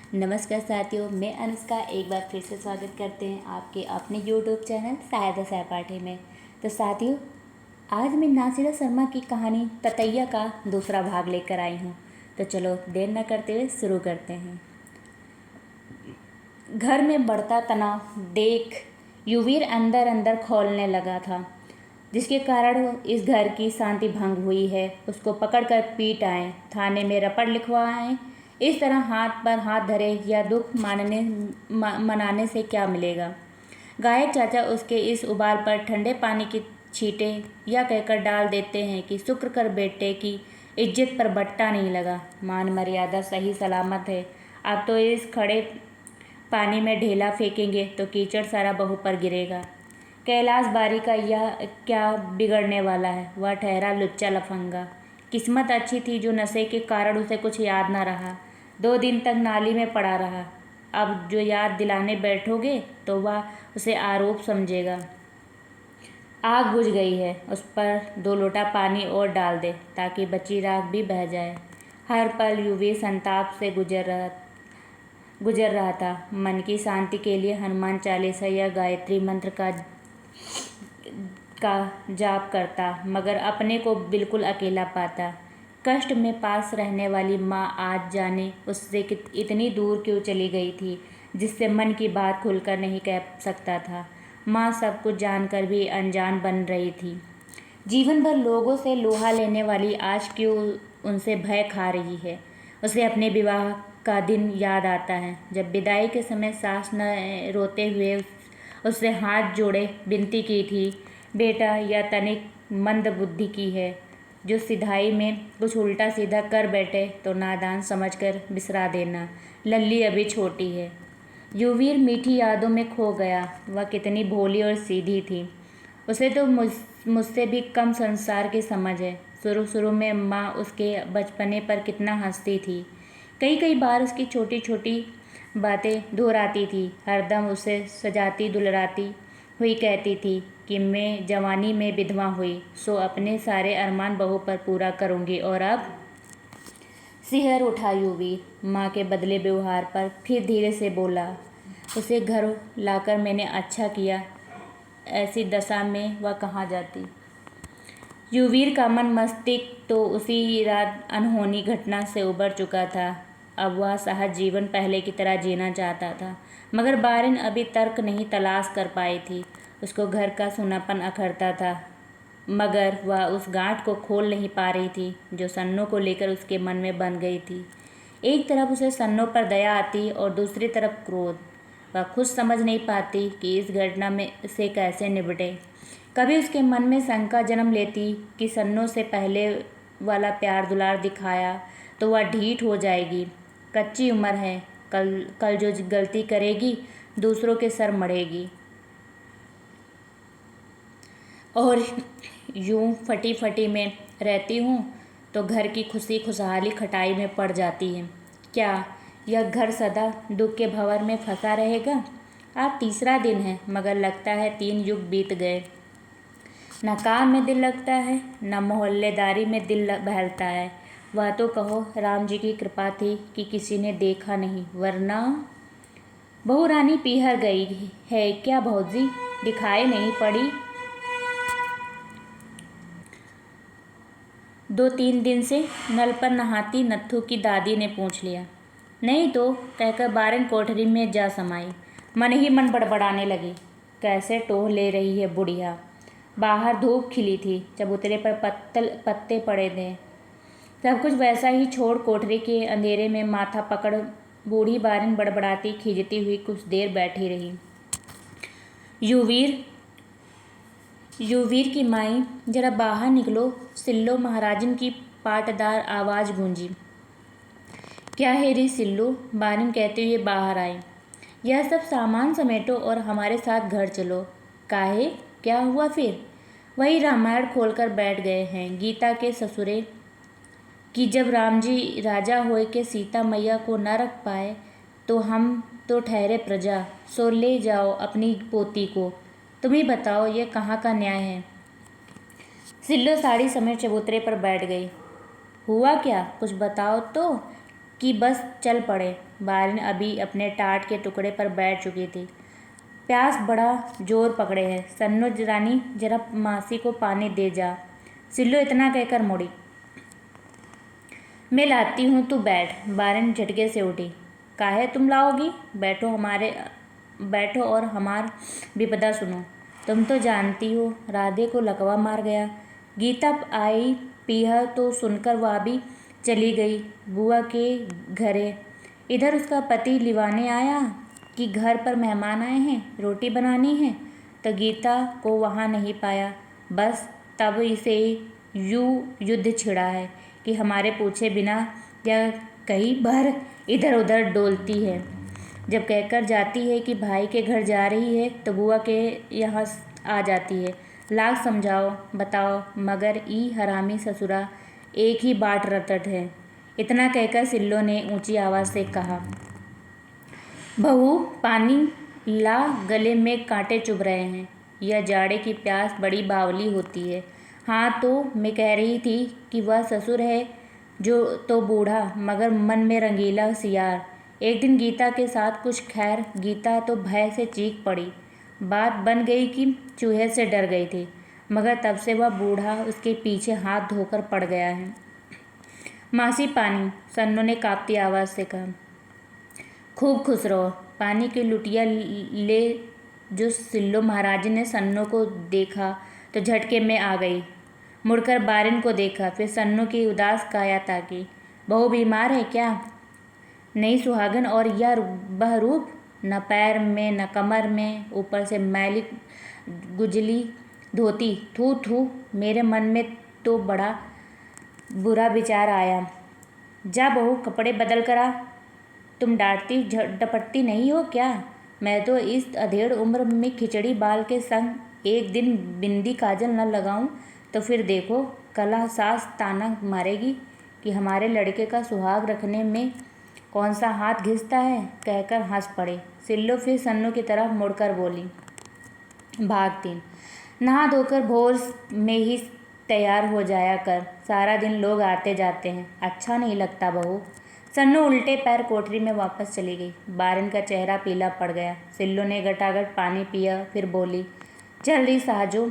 नमस्कार साथियों, मैं अनुष्का एक बार फिर से स्वागत करते हैं आपके अपने यूट्यूब चैनल शायद सहपाठी में। तो साथियों, आज मैं नासिरा शर्मा की कहानी ततैया का दूसरा भाग लेकर आई हूँ। तो चलो देर न करते हुए शुरू करते हैं। घर में बढ़ता तनाव देख युवीर अंदर अंदर खौलने लगा था, जिसके कारण इस घर की शांति भंग हुई है। उसको पकड़कर पीट आए, थाने में रपट लिखवाएं। इस तरह हाथ पर हाथ धरे या दुख मनाने से क्या मिलेगा। गायक चाचा उसके इस उबाल पर ठंडे पानी की छींटे या कहकर डाल देते हैं कि शुक्र कर बेटे की इज्जत पर बट्टा नहीं लगा, मान मर्यादा सही सलामत है। अब तो इस खड़े पानी में ढेला फेंकेंगे तो कीचड़ सारा बहू पर गिरेगा। कैलाश बारी का यह क्या बिगड़ने वाला है। वह ठहरा लुच्चा लफंगा। किस्मत अच्छी थी जो नशे के कारण उसे कुछ याद न रहा। 2 दिन तक नाली में पड़ा रहा। अब जो याद दिलाने बैठोगे तो वह उसे आरोप समझेगा। आग बुझ गई है, उस पर 2 लोटा पानी और डाल दे ताकि बची राख भी बह जाए। हर पल युवी संताप से गुजर रहा था। मन की शांति के लिए हनुमान चालीसा या गायत्री मंत्र का जाप करता, मगर अपने को बिल्कुल अकेला पाता। कष्ट में पास रहने वाली माँ आज जाने उससे इतनी दूर क्यों चली गई थी, जिससे मन की बात खुलकर नहीं कह सकता था। माँ सब कुछ जानकर भी अनजान बन रही थी। जीवन भर लोगों से लोहा लेने वाली आज क्यों उनसे भय खा रही है। उसे अपने विवाह का दिन याद आता है, जब विदाई के समय सास ने रोते हुए उससे हाथ जोड़े विनती की थी, बेटा यह तनिक मंद बुद्धि की है, जो सिधाई में कुछ उल्टा सीधा कर बैठे तो नादान समझकर बिसरा देना। लल्ली अभी छोटी है। युवीर मीठी यादों में खो गया। वह कितनी भोली और सीधी थी। उसे तो मुझसे भी कम संसार की समझ है। शुरू शुरू में माँ उसके बचपने पर कितना हंसती थी। कई बार उसकी छोटी छोटी बातें दोहराती थी। हरदम उसे सजाती दुलराती हुई कहती थी कि मैं जवानी में विधवा हुई सो अपने सारे अरमान बहू पर पूरा करूँगी। और अब सिहर उठा युवीर माँ के बदले व्यवहार पर। फिर धीरे से बोला, उसे घर लाकर मैंने अच्छा किया, ऐसी दशा में वह कहाँ जाती। युवीर का मन मस्तिष्क तो उसी रात अनहोनी घटना से उबर चुका था। अब वह सहज जीवन पहले की तरह जीना चाहता था, मगर बारिन अभी तर्क नहीं तलाश कर पाई थी। उसको घर का सूनापन अखरता था, मगर वह उस गांठ को खोल नहीं पा रही थी जो सन्नों को लेकर उसके मन में बन गई थी। एक तरफ उसे सन्नों पर दया आती और दूसरी तरफ क्रोध। वह खुद समझ नहीं पाती कि इस घटना में से कैसे निपटे। कभी उसके मन में शंका जन्म लेती कि सन्नों से पहले वाला प्यार दुलार दिखाया तो वह ढीठ हो जाएगी। कच्ची उम्र है, कल जो गलती करेगी दूसरों के सर मढ़ेगी। और यूं फटी फटी में रहती हूँ तो घर की खुशी खुशहाली खटाई में पड़ जाती है। क्या यह घर सदा दुख के भंवर में फंसा रहेगा। आज तीसरा दिन है, मगर लगता है 3 युग बीत गए। न काम में दिल लगता है, न मोहल्लेदारी में दिल बहलता है। वह तो कहो राम जी की कृपा थी कि किसी ने देखा नहीं, वरना बहू रानी पीहर गई है क्या भौजी, दिखाई नहीं पड़ी। 2-3 दिन से नल पर नहाती नत्थू की दादी ने पूछ लिया। नहीं तो कहकर बारन कोठरी में जा समाई। मन ही मन बड़बड़ाने लगी, कैसे टोह ले रही है बुढ़िया। बाहर धूप खिली थी, चबूतरे पर पत्ते पड़े थे। सब कुछ वैसा ही छोड़ कोठरी के अंधेरे में माथा पकड़ बूढ़ी बारिन बड़बड़ाती खींचती हुई कुछ देर बैठी रही। युवीर की माई, जरा बाहर निकलो। सिल्लो महाराजन की पाटदार आवाज़ गूंजी। क्या है रे सिल्लो, बारिन कहते हुए बाहर आई। यह सब सामान समेटो और हमारे साथ घर चलो। काहे, क्या हुआ फिर। वही रामायण खोलकर बैठ गए हैं। गीता के ससुरे कि जब राम जी राजा होए के सीता मैया को न रख पाए तो हम तो ठहरे प्रजा, सो ले जाओ अपनी पोती को। तुम ही बताओ ये कहाँ का न्याय है। सिल्लो साड़ी समेट चबूतरे पर बैठ गई। हुआ क्या, कुछ बताओ तो। कि बस चल पड़े। बारिन अभी अपने टाट के टुकड़े पर बैठ चुकी थी। प्यास बड़ा जोर पकड़े है। सन्नो रानी जरा मासी को पानी दे जा। सिल्लो इतना कहकर मुड़ी। मैं लाती हूँ, तू बैठ। बारिन झटके से उठी। काहे तुम लाओगी? बैठो और हमार विपदा सुनो। तुम तो जानती हो राधे को लकवा मार गया। गीता आई पीह तो सुनकर वह भी चली गई बुआ के घरे। इधर उसका पति लिवाने आया कि घर पर मेहमान आए हैं, रोटी बनानी है, तो गीता को वहाँ नहीं पाया। बस तब इसे युद्ध छिड़ा है कि हमारे पूछे बिना या कई बार इधर उधर डोलती है। जब कहकर जाती है कि भाई के घर जा रही है तो बुआ के यहाँ आ जाती है। लाख समझाओ बताओ मगर ई हरामी ससुरा एक ही बाट रटत है। इतना कहकर सिल्लो ने ऊंची आवाज़ से कहा, बहू पानी ला, गले में कांटे चुभ रहे हैं। यह जाड़े की प्यास बड़ी बावली होती है। हाँ तो मैं कह रही थी कि वह ससुर है जो तो बूढ़ा मगर मन में रंगीला सियार। एक दिन गीता के साथ कुछ खैर, गीता तो भय से चीख पड़ी। बात बन गई कि चूहे से डर गई थी, मगर तब से वह बूढ़ा उसके पीछे हाथ धोकर पड़ गया है। मासी पानी, सन्नो ने कांपती आवाज़ से कहा। खूब खुश रहो। पानी की लुटिया ले। जो सिल्लो महाराजी ने सन्नो को देखा तो झटके में आ गई। मुड़कर बारिन को देखा, फिर सन्नो की उदास काया ताकी। बहू बीमार है क्या? नई सुहागन और यह बहरूप, न पैर में न कमर में, ऊपर से मैली गुजली धोती। थू थू, मेरे मन में तो बड़ा बुरा विचार आया। जा बहू कपड़े बदल कर आ। तुम डांटती डपटती नहीं हो क्या? मैं तो इस अधेड़ उम्र में खिचड़ी बाल के संग एक दिन बिंदी काजल न लगाऊं तो फिर देखो कल सास ताना मारेगी कि हमारे लड़के का सुहाग रखने में कौन सा हाथ घिसता है। कहकर हंस पड़े। सिल्लो फिर सन्नो की तरफ मुड़कर बोली, भाग 3, नहा धोकर भोर में ही तैयार हो जाया कर। सारा दिन लोग आते जाते हैं, अच्छा नहीं लगता बहू। सन्नो उल्टे पैर कोठरी में वापस चली गई। बारिन का चेहरा पीला पड़ गया। सिल्लो ने गटागट पानी पिया, फिर बोली, चल रही साजो,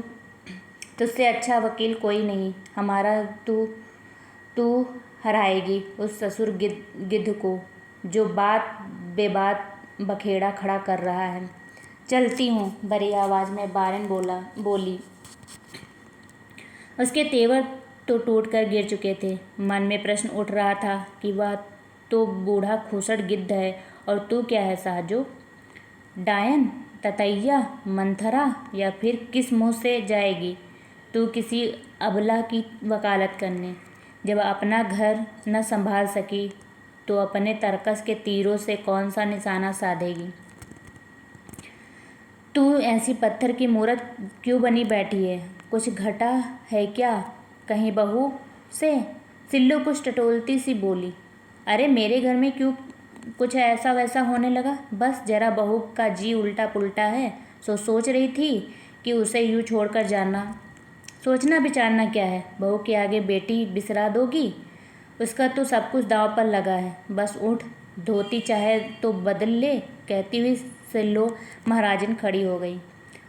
तुझसे अच्छा वकील कोई नहीं। हमारा तू हराएगी उस ससुर गिद्ध को जो बात बेबात बखेड़ा खड़ा कर रहा है। चलती हूँ, बड़ी आवाज़ में बारिन बोली। उसके तेवर तो टूट कर गिर चुके थे। मन में प्रश्न उठ रहा था कि वह तो बूढ़ा खूसट गिद्ध है और तू क्या है साजो? डायन, ततैया, मंथरा, या फिर किस मुँह से जाएगी तू किसी अबला की वकालत करने? जब अपना घर न संभाल सकी तो अपने तरकस के तीरों से कौन सा निशाना साधेगी? तू ऐसी पत्थर की मूरत क्यों बनी बैठी है? कुछ घटा है क्या कहीं बहू से? सिल्लो कुछ टटोलती सी बोली। अरे मेरे घर में क्यों कुछ ऐसा वैसा होने लगा? बस जरा बहू का जी उल्टा पुल्टा है, सोच रही थी कि उसे यूँ छोड़कर जाना। सोचना विचारना क्या है? बहू के आगे बेटी बिसरा दोगी? उसका तो सब कुछ दांव पर लगा है। बस उठ, धोती चाहे तो बदल ले। कहती हुई सिल्लो महाराजन खड़ी हो गई।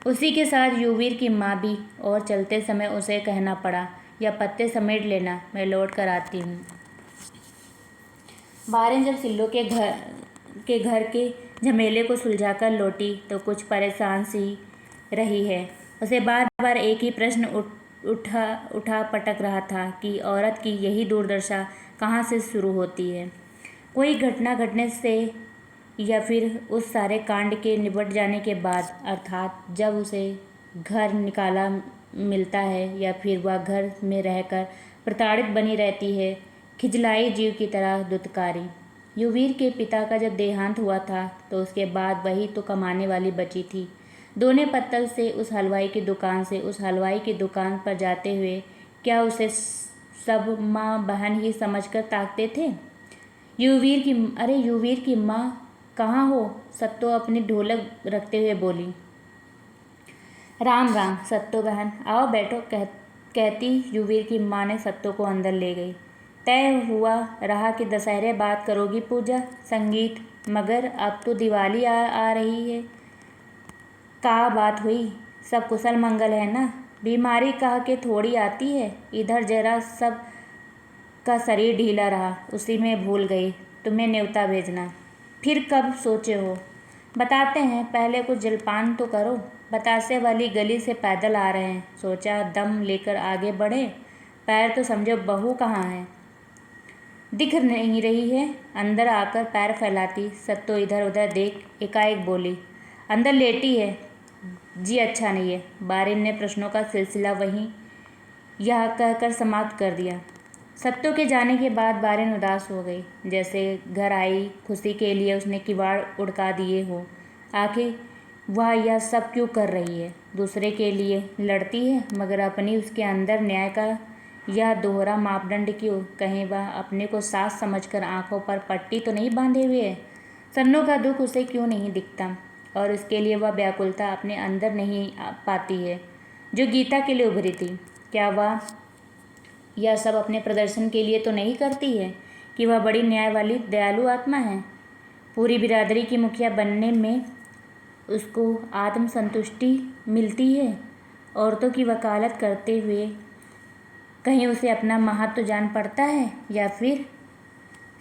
उसी के साथ युवीर की माँ भी, और चलते समय उसे कहना पड़ा, या पत्ते समेट लेना, मैं लौट कर आती हूँ। बारिन जब सिल्लो के घर के झमेले को सुलझाकर लौटी तो कुछ परेशान सी रही है। उसे बार बार एक ही प्रश्न उठा पटक रहा था कि औरत की यही दुर्दशा कहाँ से शुरू होती है। कोई घटना घटने से या फिर उस सारे कांड के निपट जाने के बाद, अर्थात जब उसे घर निकाला मिलता है या फिर वह घर में रहकर प्रताड़ित बनी रहती है, खिजलाई जीव की तरह दुत्कारी। युवीर के पिता का जब देहांत हुआ था तो उसके बाद वही तो कमाने वाली बची थी। दोने पत्तल से उस हलवाई की दुकान से उस हलवाई की दुकान पर जाते हुए क्या उसे सब माँ बहन ही समझकर ताकते थे? युवीर की माँ कहाँ हो? सत्तो अपनी ढोलक रखते हुए बोली। राम सत्तो बहन, आओ बैठो, कहती युवीर की माँ ने सत्तो को अंदर ले गई। तय हुआ रहा कि दशहरे बाद करोगी पूजा संगीत, मगर अब तो दिवाली आ रही है। का बात हुई, सब कुशल मंगल है ना? बीमारी कह के थोड़ी आती है। इधर जरा सब का शरीर ढीला रहा, उसी में भूल गई तुम्हें न्योता भेजना। फिर कब सोचे हो? बताते हैं, पहले कुछ जलपान तो करो। बतासे वाली गली से पैदल आ रहे हैं, सोचा दम लेकर आगे बढ़े। पैर तो समझो बहू कहाँ है, दिख नहीं रही है। अंदर आकर पैर फैलाती सत्तो इधर उधर देख एकाएक बोली, अंदर लेटी है जी, अच्छा नहीं है। बारिन ने प्रश्नों का सिलसिला वहीं यह कहकर समाप्त कर दिया। सत्तो के जाने के बाद बारिन उदास हो गई, जैसे घर आई खुशी के लिए उसने किवाड़ उड़का दिए हो। आखिर वह यह सब क्यों कर रही है? दूसरे के लिए लड़ती है, मगर अपनी उसके अंदर न्याय का यह दोहरा मापदंड क्यों? कहीं वह अपने को सास समझकर आंखों पर पट्टी तो नहीं बांधे हुए है? सन्नों का दुख उसे क्यों नहीं दिखता, और इसके लिए वह व्याकुलता अपने अंदर नहीं पाती है जो गीता के लिए उभरी थी? क्या वह यह सब अपने प्रदर्शन के लिए तो नहीं करती है कि वह बड़ी न्याय वाली दयालु आत्मा है? पूरी बिरादरी की मुखिया बनने में उसको आत्मसंतुष्टि मिलती है। औरतों की वकालत करते हुए कहीं उसे अपना महत्व जान पड़ता है, या फिर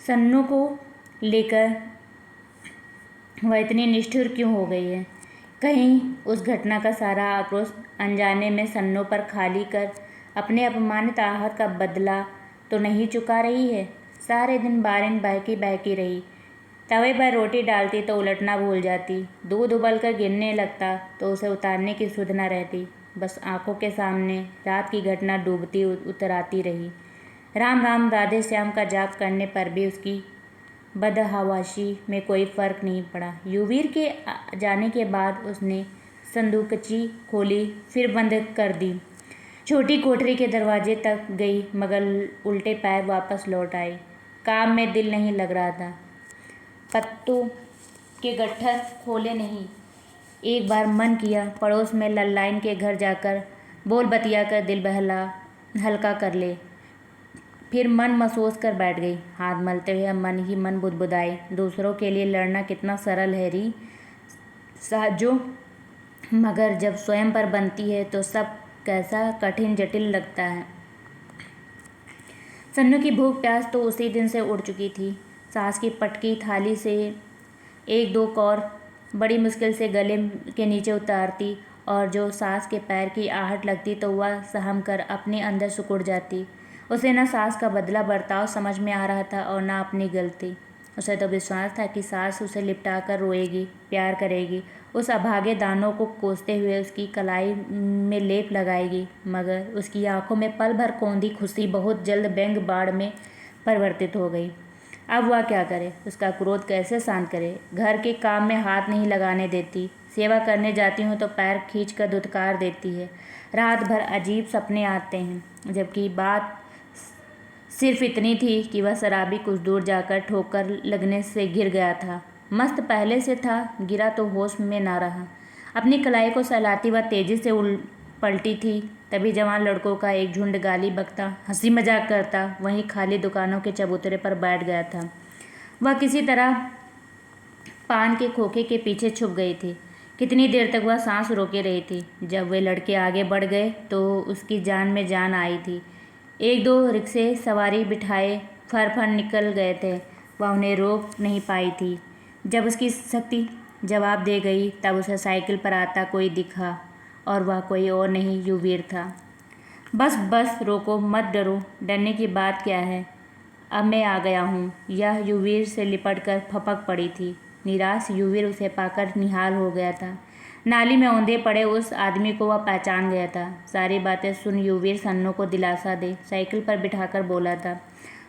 सन्नों को लेकर वह इतनी निष्ठुर क्यों हो गई है? कहीं उस घटना का सारा आक्रोश अनजाने में सन्नों पर खाली कर अपने अपमानित आहत का बदला तो नहीं चुका रही है? सारे दिन बारिन बहकी बहकी रही। तवे पर रोटी डालती तो उलटना भूल जाती, दूध उबलकर गिरने लगता तो उसे उतारने की सुध न रहती। बस आंखों के सामने रात की घटना डूबती उतराती रही। राम राम राधे श्याम का जाप करने पर भी उसकी बदहवाशी में कोई फर्क नहीं पड़ा। युवीर के जाने के बाद उसने संदूकची खोली, फिर बंद कर दी। छोटी कोठरी के दरवाजे तक गई, मगर उल्टे पैर वापस लौट आई। काम में दिल नहीं लग रहा था। पत्तों के गट्ठर खोले नहीं। एक बार मन किया पड़ोस में लल्लाइन के घर जाकर बोल बतिया कर दिल बहला हल्का कर ले। फिर मन महसूस कर बैठ गई। हाथ मलते हुए मन ही मन बुदबुदाई, दूसरों के लिए लड़ना कितना सरल है री साजो, मगर जब स्वयं पर बनती है तो सब कैसा कठिन जटिल लगता है। सन्नू की भूख प्यास तो उसी दिन से उड़ चुकी थी। सास की पटकी थाली से एक दो कौर बड़ी मुश्किल से गले के नीचे उतारती, और जो सास के पैर की आहट लगती तो वह सहम कर अपने अंदर सिकुड़ जाती। उसे न सास का बदला बर्ताव समझ में आ रहा था और न अपनी गलती। उसे तो विश्वास था कि सास उसे लिपटा कर रोएगी, प्यार करेगी, उस अभागे दानों को कोसते हुए उसकी कलाई में लेप लगाएगी, मगर उसकी आंखों में पल भर कौंधी खुशी बहुत जल्द व्यंग बाढ़ में परिवर्तित हो गई। अब वह क्या करे? उसका क्रोध कैसे शांत करे? घर के काम में हाथ नहीं लगाने देती, सेवा करने जाती हूँ तो पैर खींच कर धुतकार देती है। रात भर अजीब सपने आते हैं, जबकि बात सिर्फ इतनी थी कि वह शराबी कुछ दूर जाकर ठोकर लगने से गिर गया था। मस्त पहले से था, गिरा तो होश में ना रहा। अपनी कलाई को सहलाती वह तेजी से पलटी थी, तभी जवान लड़कों का एक झुंड गाली बकता, हंसी मजाक करता वहीं खाली दुकानों के चबूतरे पर बैठ गया था। वह किसी तरह पान के खोखे के पीछे छुप गई थी। कितनी देर तक वह सांस रोके रही थी। जब वे लड़के आगे बढ़ गए तो उसकी जान में जान आई थी। एक दो रिक्शे सवारी बिठाए फर फर निकल गए थे, वह उन्हें रोक नहीं पाई थी। जब उसकी शक्ति जवाब दे गई तब उसे साइकिल पर आता कोई दिखा, और वह कोई और नहीं युवीर था। बस बस रोको, मत डरो, डरने की बात क्या है, अब मैं आ गया हूँ। यह युवीर से लिपट कर फपक पड़ी थी। निराश युवीर उसे पाकर निहाल हो गया था। नाली में औंधे पड़े उस आदमी को वह पहचान गया था। सारी बातें सुन युवीर सन्नों को दिलासा दे साइकिल पर बिठाकर बोला था,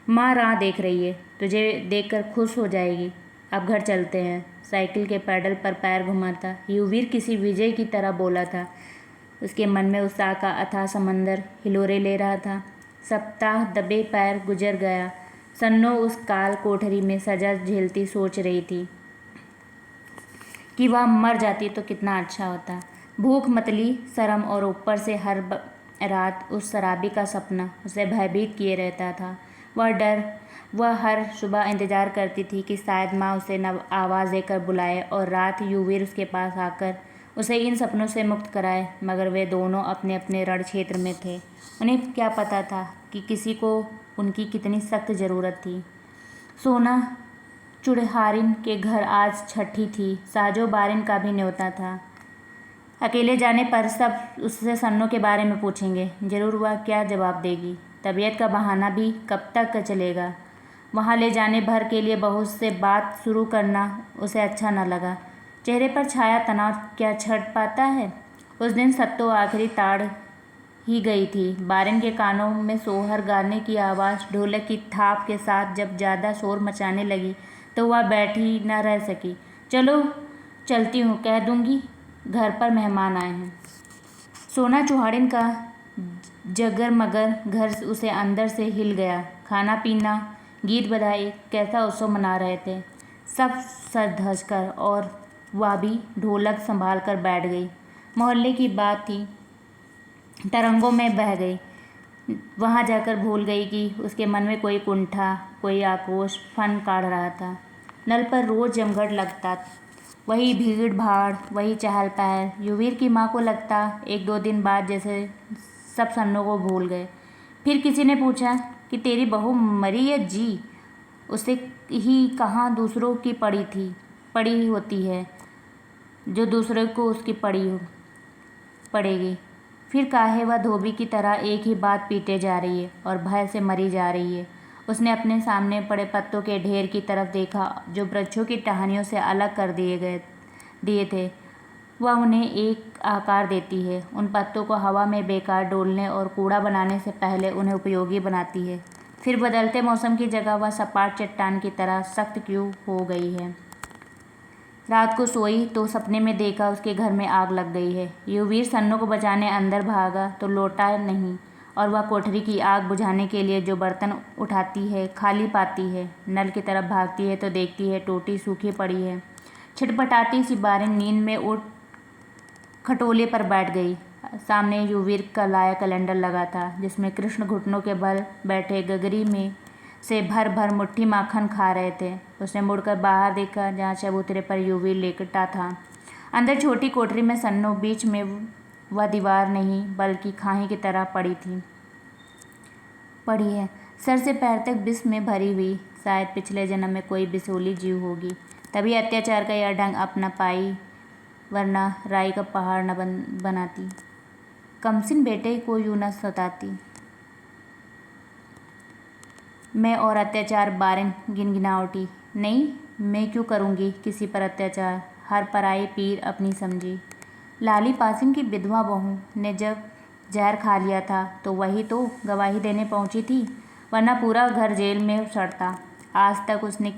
माँ राह देख रही है, तुझे देखकर खुश हो जाएगी, अब घर चलते हैं। साइकिल के पैडल पर पैर घुमाता युवीर किसी विजय की तरह बोला था। उसके मन में उत्साह का अथाह समंदर हिलोरे ले रहा था। सप्ताह दबे पैर गुजर गया। सन्नो उस काल कोठरी में सजा झेलती सोच रही थी कि वह मर जाती तो कितना अच्छा होता। भूख, मतली, शर्म और ऊपर से हर रात उस शराबी का सपना उसे भयभीत किए रहता था। वह हर सुबह इंतज़ार करती थी कि शायद माँ उसे न आवाज़ देकर बुलाए और रात युवीर उसके पास आकर उसे इन सपनों से मुक्त कराए, मगर वे दोनों अपने अपने रण क्षेत्र में थे। उन्हें क्या पता था कि किसी को उनकी कितनी सख्त ज़रूरत थी। सोना चुड़हारिन के घर आज छठी थी। साजो बारिन का भी न्योता था। अकेले जाने पर सब उससे सन्नो के बारे में पूछेंगे। जरूर वह क्या जवाब देगी। तबीयत का बहाना भी कब तक चलेगा। वहाँ ले जाने भर के लिए बहू से बात शुरू करना उसे अच्छा न लगा। चेहरे पर छाया तनाव क्या छट पाता है। उस दिन सत्तो आखिरी ताड़ ही गई थी। बारिन के कानों में सोहर गाने की आवाज़ ढोलक की थाप के साथ जब ज़्यादा शोर मचाने लगी तो वह बैठी न रह सकी। चलो चलती हूँ, कह दूँगी घर पर मेहमान आए हैं। सोना चुहाड़िन का जगर मगर घर उसे अंदर से हिल गया। खाना पीना, गीत बधाई, कैसा उत्सव मना रहे थे सब सज धज कर, और वह भी ढोलक संभाल कर बैठ गई। मोहल्ले की बात थी, तरंगों में बह गई। वहाँ जाकर भूल गई कि उसके मन में कोई कुंठा, कोई आक्रोश फन काढ़ रहा था। नल पर रोज़ जमघट लगता, वही भीड़ भाड़, वही चहल पहल। युवीर की माँ को लगता 1-2 दिन बाद जैसे सब सन्नों को भूल गए। फिर किसी ने पूछा कि तेरी बहू मरी या जी? उसे ही कहाँ दूसरों की पड़ी होती है, जो दूसरे को उसकी पड़ेगी। फिर काहे वह धोबी की तरह एक ही बात पीटे जा रही है और भय से मरी जा रही है। उसने अपने सामने पड़े पत्तों के ढेर की तरफ देखा जो वृक्षों की टहनियों से अलग कर दिए थे। वह उन्हें एक आकार देती है, उन पत्तों को हवा में बेकार डोलने और कूड़ा बनाने से पहले उन्हें उपयोगी बनाती है। फिर बदलते मौसम की जगह वह सपाट चट्टान की तरह सख्त क्यों हो गई है। रात को सोई तो सपने में देखा उसके घर में आग लग गई है। युवीर सन्नो को बचाने अंदर भागा तो लौटा नहीं, और वह कोठरी की आग बुझाने के लिए जो बर्तन उठाती है खाली पाती है। नल की तरफ भागती है तो देखती है टोटी सूखी पड़ी है। छिटपटाती सी बारिन नींद में उठ खटोले पर बैठ गई। सामने युवीर का लाया कैलेंडर लगा था जिसमें कृष्ण घुटनों के बल बैठे गगरी में से भर भर मुट्ठी माखन खा रहे थे। उसने मुड़कर बाहर देखा जहाँ चबूतरे पर युवीर लेटा था। अंदर छोटी कोठरी में सन्नो, बीच में वह दीवार नहीं बल्कि खाई की तरह पड़ी है, सर से पैर तक विष में भरी हुई। शायद पिछले जन्म में कोई बिसोली जीव होगी, तभी अत्याचार का यह ढंग अपना पाई, वरना राई का पहाड़ न बनाती। कमसिन बेटे को यूं न सताती। मैं और अत्याचार बारिन गिनगिना उठी। नहीं, मैं क्यों करूँगी किसी पर अत्याचार। हर पराई पीर अपनी समझी। लाली पासिन की विधवा बहू ने जब जहर खा लिया था तो वही तो गवाही देने पहुंची थी, वरना पूरा घर जेल में सड़ता। आज तक उसने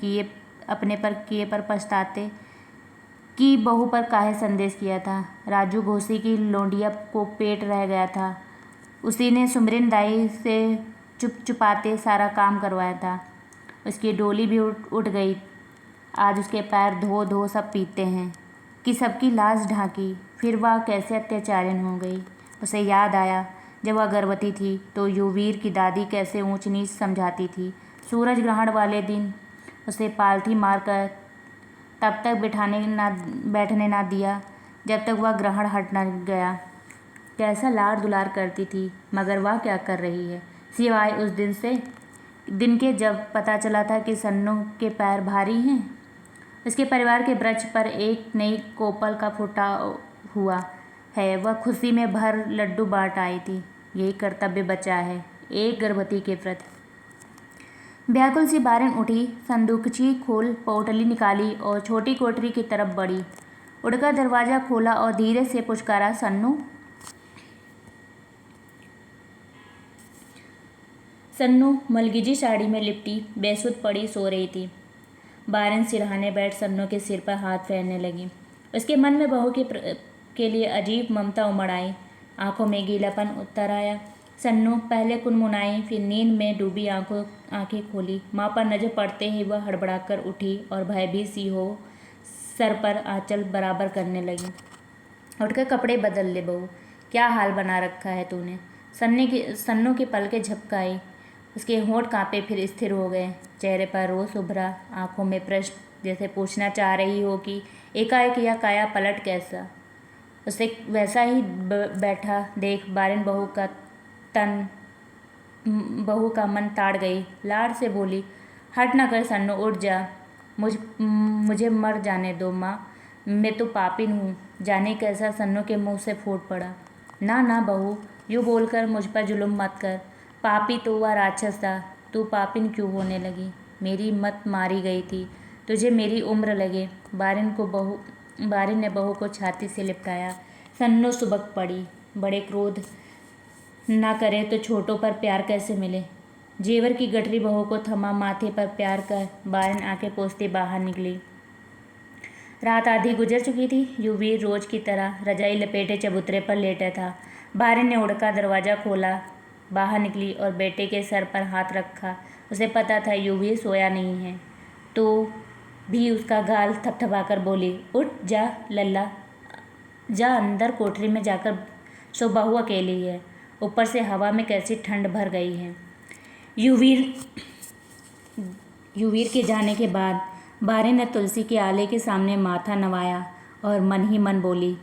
अपने किए पर पछताते कि बहू पर काहे संदेश किया था। राजू घोसी की लौंडिया को पेट रह गया था, उसी ने सुमरिन दाई से चुपाते सारा काम करवाया था। उसकी डोली भी उठ गई। आज उसके पैर धो धो सब पीते हैं कि सबकी लाश ढांकी। फिर वह कैसे अत्याचारिन हो गई। उसे याद आया जब वह गर्भवती थी तो युवीर की दादी कैसे ऊंच नीच समझाती थी। सूरज ग्रहण वाले दिन उसे पालथी मारकर तब तक बैठने ना दिया जब तक वह ग्रहण हट न गया। कैसा लाड़ दुलार करती थी, मगर वह क्या कर रही है सिवाय उस दिन के जब पता चला था कि सन्नो के पैर भारी हैं। उसके परिवार के वृक्ष पर एक नई कोपल का फूटा हुआ है। वह खुशी में भर लड्डू बांट आई थी। यही कर्तव्य बचा है एक गर्भवती के प्रति। व्याकुल सी बारिन उठी, संदूकची खोल पोटली निकाली और छोटी कोठरी की तरफ बढ़ी। उड़कर दरवाज़ा खोला और धीरे से पुचकारा, सन्नू। सन्नू मलगिजी साड़ी में लिपटी बेसुध पड़ी सो रही थी। बारिन सिरहाने बैठ सन्नू के सिर पर हाथ फेरने लगी। उसके मन में बहू के लिए अजीब ममता उमड़ आई। आंखों में गीलापन उतर आया। सन्नू पहले कुनमुनाई, फिर नींद में डूबी आंखें खोली। माँ पर नजर पड़ते ही वह हड़बड़ाकर उठी और भयभीत सी हो सर पर आंचल बराबर करने लगी। उठकर कपड़े बदल ले बहू, क्या हाल बना रखा है तूने। सन्नू की पलकें झपकाई। उसके होंठ कांपे फिर स्थिर हो गए, चेहरे पर रोष उभरा, आंखों में प्रश्न, जैसे पूछना चाह रही हो कि एकाएक यह काया पलट कैसा। उसे वैसा ही बैठा देख बारिन बहू का मन ताड़ गई। लाड़ से बोली, हट ना कर सन्नो, उठ जा, मुझे मर जाने दो माँ, मैं तो पापिन हूँ। जाने कैसा सन्नो के मुंह से फूट पड़ा। ना ना बहू, यूँ बोलकर मुझ पर जुल्म मत कर। पापी तो वह राक्षस था, तू पापिन क्यों होने लगी। मेरी मत मारी गई थी, तुझे मेरी उम्र लगे। बारिन ने बहू को छाती से लिपटाया। सन्नो सुबक पड़ी। बड़े क्रोध ना करे तो छोटों पर प्यार कैसे मिले। जेवर की गठरी बहू को थमा, माथे पर प्यार कर बारिन आंखें पोंछती बाहर निकली। रात आधी गुजर चुकी थी। युवीर रोज की तरह रजाई लपेटे चबूतरे पर लेटा था। बारिन ने उड़का दरवाज़ा खोला, बाहर निकली और बेटे के सर पर हाथ रखा। उसे पता था युवीर सोया नहीं है, तो भी उसका गाल थपथपाकर बोली, उठ जा लल्ला, जा अंदर कोठरी में जाकर सो, बहू अकेली है। ऊपर से हवा में कैसी ठंड भर गई है। युवीर के जाने के बाद बारिन ने तुलसी के आले के सामने माथा नवाया और मन ही मन बोली,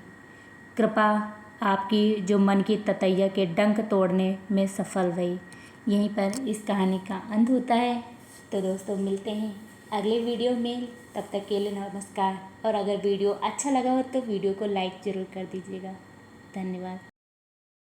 कृपा आपकी जो मन की ततैया के डंक तोड़ने में सफल रही। यहीं पर इस कहानी का अंत होता है। तो दोस्तों मिलते हैं अगले वीडियो में, तब तक के लिए नमस्कार। और अगर वीडियो अच्छा लगा हो तो वीडियो को लाइक ज़रूर कर दीजिएगा। धन्यवाद।